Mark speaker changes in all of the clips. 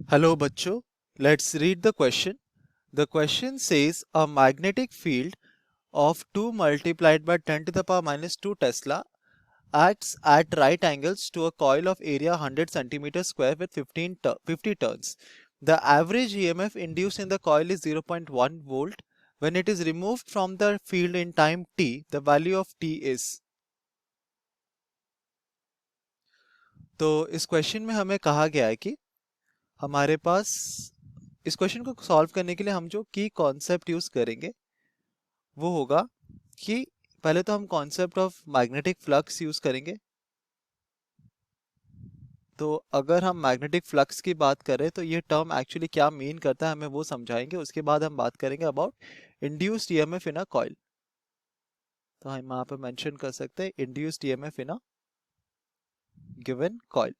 Speaker 1: Hello बच्चों, let's read the question. The question says a magnetic field of 2 multiplied by 10 to the power minus 2 Tesla acts at right angles to a coil of area 100 centimeter square with 50 turns. The average EMF induced in the coil is 0.1 volt. When it is removed from the field in time t, the value of t is. तो इस question में हमें कहा गया है कि हमारे पास इस क्वेश्चन को सॉल्व करने के लिए हम जो की कॉन्सेप्ट यूज करेंगे वो होगा कि पहले तो हम concept of magnetic flux use करेंगे। तो अगर हम मैग्नेटिक फ्लक्स की बात करें तो ये टर्म एक्चुअली क्या मीन करता है हमें वो समझाएंगे। उसके बाद हम बात करेंगे about induced EMF in a coil. तो हम यहाँ पे मेंशन कर सकते हैं induced EMF in a given coil.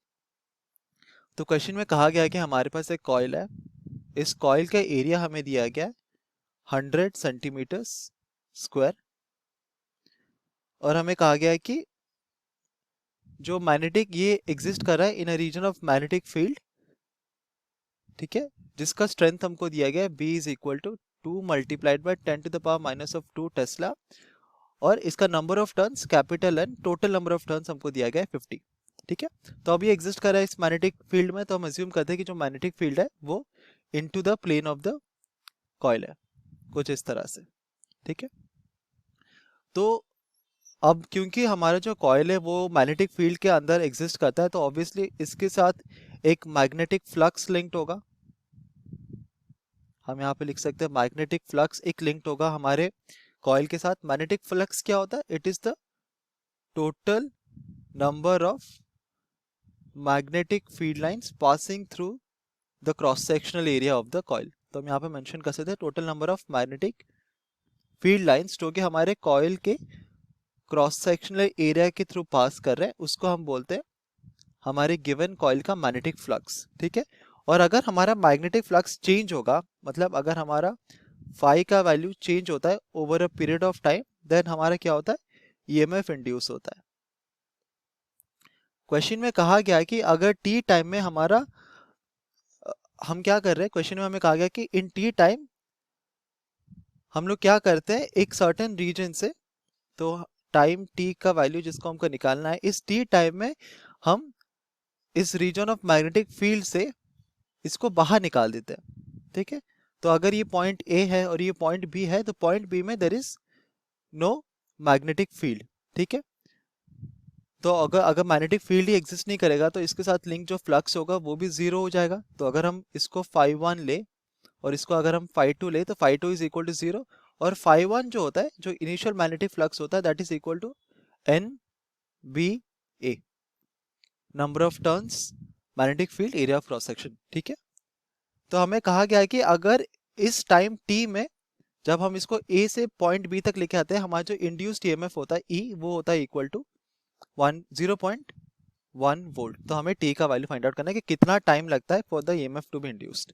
Speaker 1: तो क्वेश्चन में कहा गया है कि हमारे पास एक कॉइल है, इस कॉइल का एरिया हमें दिया गया है 100 सेंटीमीटर स्क्वायर और हमें कहा गया है कि जो मैग्नेटिक ये एग्जिस्ट कर रहा है in a region of magnetic field, ठीक है, जिसका स्ट्रेंथ हमको दिया गया है B is equal to 2 multiplied by 10 to the power minus of 2 tesla और इसका number of turns capital N, total number of turns हमको दिया गया है 50। ठीक है, तो अब ये एग्जिस्ट कर रहा है इस मैग्नेटिक फील्ड में, तो हम अज्यूम करते हैं कि जो मैग्नेटिक फील्ड है वो into the plane of the coil है, कुछ इस तरह से। ठीक है, तो अब क्योंकि हमारा जो कॉइल है वो मैग्नेटिक फील्ड के अंदर एग्जिस्ट करता है तो ऑब्वियसली इसके साथ एक मैग्नेटिक फ्लक्स लिंक्ड होगा। हम यहाँ पे लिख सकते हैं मैग्नेटिक फ्लक्स एक लिंक्ड होगा हमारे कॉइल के साथ। मैग्नेटिक फ्लक्स क्या होता है? It is the total number of magnetic field lines passing through the cross sectional area of the coil. तो हम यहाँ पे मेंशन कर सकते हैं total number of magnetic field lines जो कि हमारे कॉइल के क्रॉस सेक्शनल एरिया के थ्रू पास कर रहे हैं, उसको हम बोलते हैं हमारे गिवन कॉइल का मैग्नेटिक फ्लक्स। ठीक है, और अगर हमारा मैग्नेटिक फ्लक्स चेंज होगा, मतलब अगर हमारा फाई का वैल्यू चेंज होता है over a period of time, then हमारा क्या होता है? ईएमएफ इंड्यूस होता है। क्वेश्चन में कहा गया है कि अगर टी टाइम में हमारा हम क्या कर रहे हैं, क्वेश्चन में हमें कहा गया कि इन टी टाइम हम लोग क्या करते हैं एक सर्टेन रीजन से, तो टाइम टी का वैल्यू जिसको हमको निकालना है, इस टी टाइम में हम इस रीजन ऑफ मैग्नेटिक फील्ड से इसको बाहर निकाल देते हैं। ठीक है, तो अगर ये पॉइंट ए है और ये पॉइंट बी है तो पॉइंट बी में there is no magnetic field. ठीक है, तो अगर अगर मैग्नेटिक फील्ड ही एग्जिस्ट नहीं करेगा तो इसके साथ लिंक जो फ्लक्स होगा वो भी जीरो हो जाएगा। तो अगर हम इसको फाइव वन ले और इसको अगर हम फाइव टू ले तो five two is equal to zero, और फाइव वन जो होता है जो इनिशियल मैग्नेटिक फ्लक्स होता है that is equal to N B A, number of turns magnetic field area of cross section. ठीक है, तो हमें कहा गया है कि अगर इस टाइम टी में जब हम इसको ए से पॉइंट बी तक लेके आते हैं, हमारा जो इंड्यूस्ड ईएमएफ होता है ई, वो होता है इक्वल टू 0.1 वोल्ट। तो हमें टी का वैल्यू फाइंड आउट करना है कि कितना टाइम लगता है for the EMF to be induced.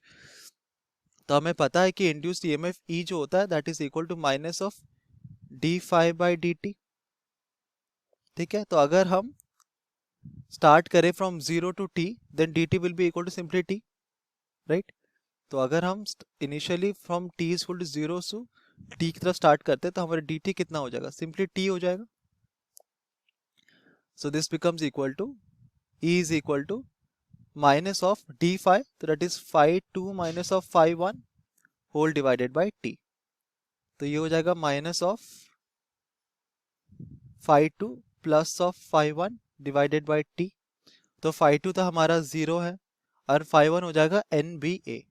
Speaker 1: तो हमें पता है कि इंड्यूस्ड ईएमएफ ई जो होता है that is equal to minus of D phi by d t. ठीक है, तो अगर हम स्टार्ट करें from zero to T then d t will be equal to simply T, right. तो अगर हम initially from T is equal to zero to T की तरफ स्टार्ट करते हैं तो हमारा डी टी कितना हो जाएगा? सिंपली टी हो जाएगा। So this becomes equal to E is equal to minus of D five, तो that is five two minus of five one whole divided by T. तो ये हो जाएगा minus of five two plus of five one divided by T. तो five two तो हमारा zero है और फाइव वन हो जाएगा एन बी ए।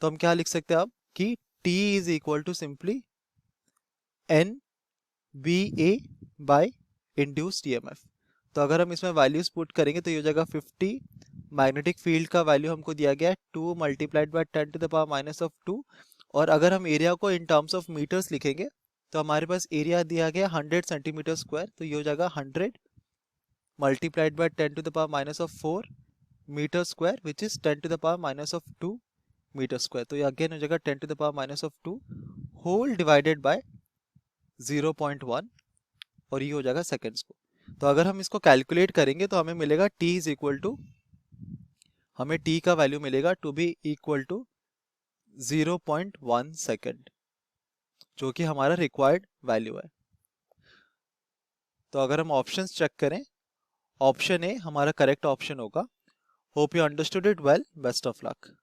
Speaker 1: तो हम क्या लिख सकते हैं अब कि T is equal to simply N B A by induced EMF. तो अगर हम इसमें वैल्यूज पुट करेंगे तो ये हो जाएगा 50। मैग्नेटिक फील्ड का वैल्यू हमको दिया गया है 2 multiplied by 10 to the power minus of 2, और अगर हम एरिया को इन टर्म्स ऑफ मीटर्स लिखेंगे तो हमारे पास एरिया दिया गया 100 सेंटीमीटर स्क्वायर, तो ये हो जाएगा 100 multiplied by 10 to the power minus of 4 metre square which is 10 to the power minus of 2 metre square. तो ये अगेन हो जाएगा 10 to the power minus of 2 whole divided by 0.1, और ये हो जाएगा सेकेंड्स को। तो अगर हम इसको कैलकुलेट करेंगे तो हमें मिलेगा t इज इक्वल टू हमें t का वैल्यू मिलेगा to be equal to 0.1 second, जो कि हमारा रिक्वायर्ड वैल्यू है। तो अगर हम ऑप्शंस चेक करें, ऑप्शन ए हमारा करेक्ट ऑप्शन होगा। Hope you understood it well, best of luck.